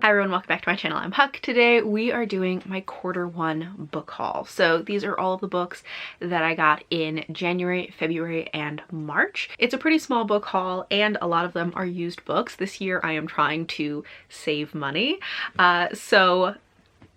Hi everyone, welcome back to my channel. I'm Huck. Today we are doing my quarter 1 book haul. So these are all of the books that I got in January, February, and March. It's a pretty small book haul and a lot of them are used books. This year I am trying to save money. So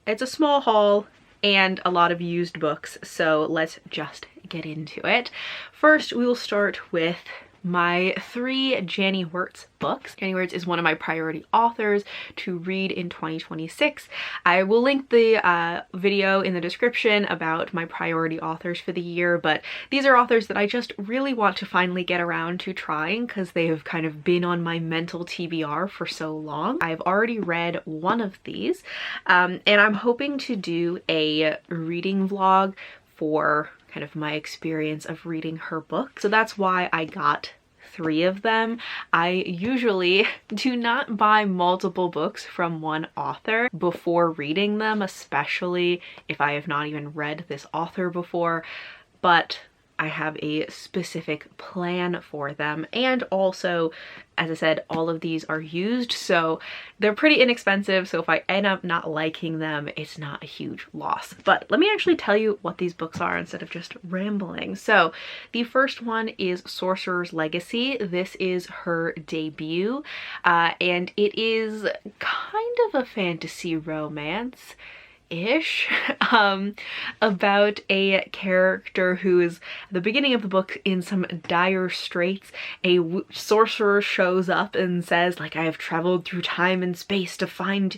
it's a small haul and a lot of used books. So let's just get into it. First, we will start with my 3 Janny Wurts books. Janny Wurts is one of my priority authors to read in 2026. I will link the video in the description about my priority authors for the year, but these are authors that I just really want to finally get around to trying because they have kind of been on my mental TBR for so long. I've already read one of these, and I'm hoping to do a reading vlog for kind of my experience of reading her book. So that's why I got 3 of them. I usually do not buy multiple books from one author before reading them, especially if I have not even read this author before, but I have a specific plan for them. And also, as I said, all of these are used, so they're pretty inexpensive, so if I end up not liking them, it's not a huge loss. But let me actually tell you what these books are instead of just rambling. So the first one is Sorcerer's Legacy. This is her debut, and it is kind of a fantasy romance ish about a character who is at the beginning of the book in some dire straits. A sorcerer shows up and says, like, I have traveled through time and space to find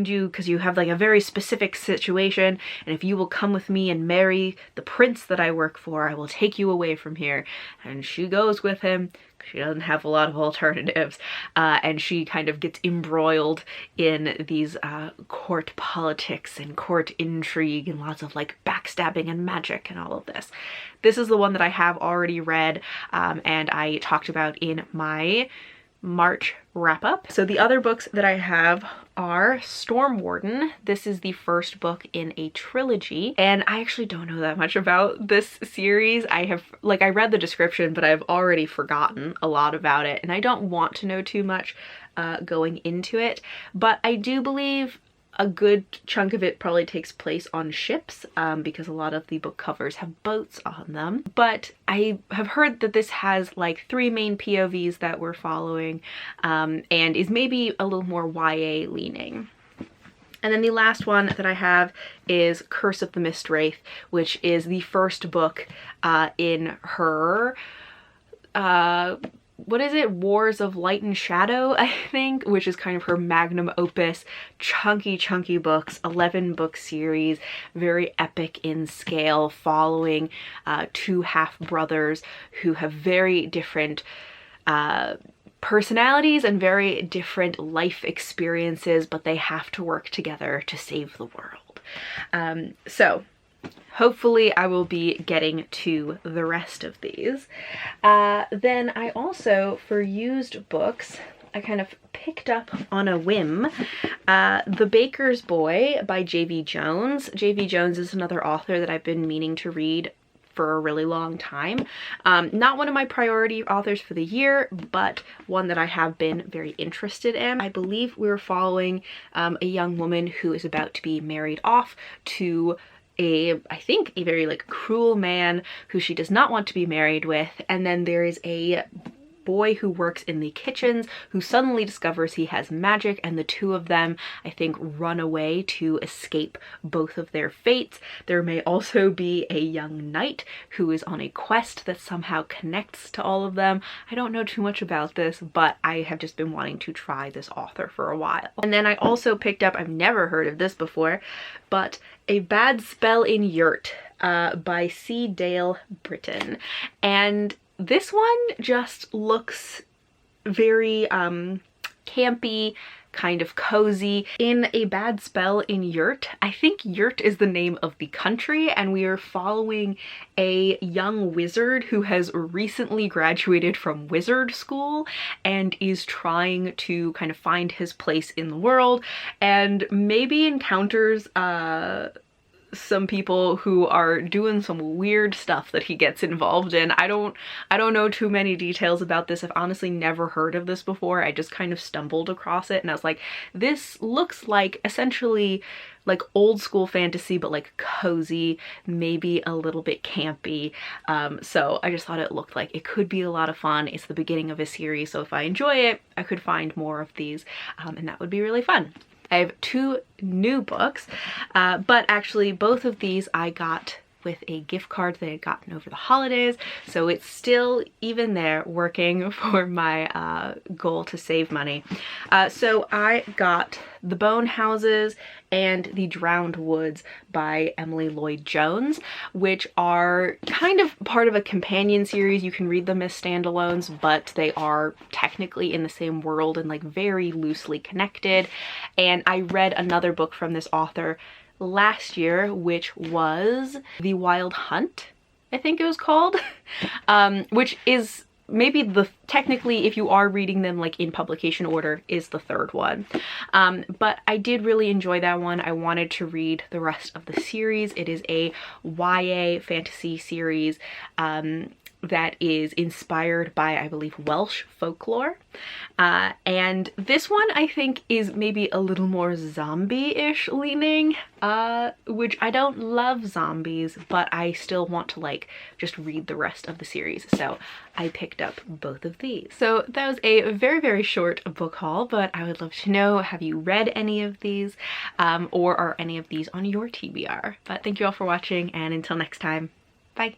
you because you have like a very specific situation, and if you will come with me and marry the prince that I work for, I will take you away from here. And she goes with him. She doesn't have a lot of alternatives, and she kind of gets embroiled in these court politics and court intrigue and lots of like backstabbing and magic and all of this. This is the one that I have already read, and I talked about in my March wrap-up. So the other books that I have are Storm Warden. This is the first book in a trilogy, and I actually don't know that much about this series. I read the description, but I've already forgotten a lot about it, and I don't want to know too much going into it, but I do believe a good chunk of it probably takes place on ships, because a lot of the book covers have boats on them. But I have heard that this has like 3 main POVs that we're following, and is maybe a little more YA leaning. And then the last one that I have is Curse of the Mist Wraith, which is the first book in her what is it? Wars of Light and Shadow, I think, which is kind of her magnum opus, chunky books, 11-book series, very epic in scale, following 2 half-brothers who have very different personalities and very different life experiences, but they have to work together to save the world. So hopefully I will be getting to the rest of these. Then I also, for used books, I kind of picked up on a whim The Baker's Boy by J.V. Jones. J.V. Jones is another author that I've been meaning to read for a really long time. Not one of my priority authors for the year, but one that I have been very interested in. I believe we're following a young woman who is about to be married off to I think a very like cruel man who she does not want to be married with, and then there is a boy who works in the kitchens who suddenly discovers he has magic, and the 2 of them, I think, run away to escape both of their fates. There may also be a young knight who is on a quest that somehow connects to all of them. I don't know too much about this, but I have just been wanting to try this author for a while. And then I also picked up, I've never heard of this before, but A Bad Spell in Yurt by C. Dale Britton. And this one just looks very campy, kind of cozy. In A Bad Spell in Yurt, I think Yurt is the name of the country, and we are following a young wizard who has recently graduated from wizard school and is trying to kind of find his place in the world, and maybe encounters some people who are doing some weird stuff that he gets involved in. I don't know too many details about this. I've honestly never heard of this before. I just kind of stumbled across it and I was like, this looks like essentially like old school fantasy, but like cozy, maybe a little bit campy. So I just thought it looked like it could be a lot of fun. It's the beginning of a series, so if I enjoy it, I could find more of these, and that would be really fun. I have 2 new books, but actually both of these I got with a gift card that I had gotten over the holidays, so it's still even there working for my goal to save money. So I got The Bone Houses and The Drowned Woods by Emily Lloyd Jones, which are kind of part of a companion series. You can read them as standalones, but they are technically in the same world and like very loosely connected. And I read another book from this author last year, which was The Wild Hunt, I think it was called, which is maybe the, technically if you are reading them like in publication order, is the 3rd one. But I did really enjoy that one. I wanted to read the rest of the series. It is a YA fantasy series that is inspired by, I believe, Welsh folklore. And this one I think is maybe a little more zombie-ish leaning, which I don't love zombies, but I still want to like just read the rest of the series. So I picked up both of these. So that was a very, very short book haul, but I would love to know, have you read any of these, or are any of these on your TBR? But thank you all for watching, and until next time, bye.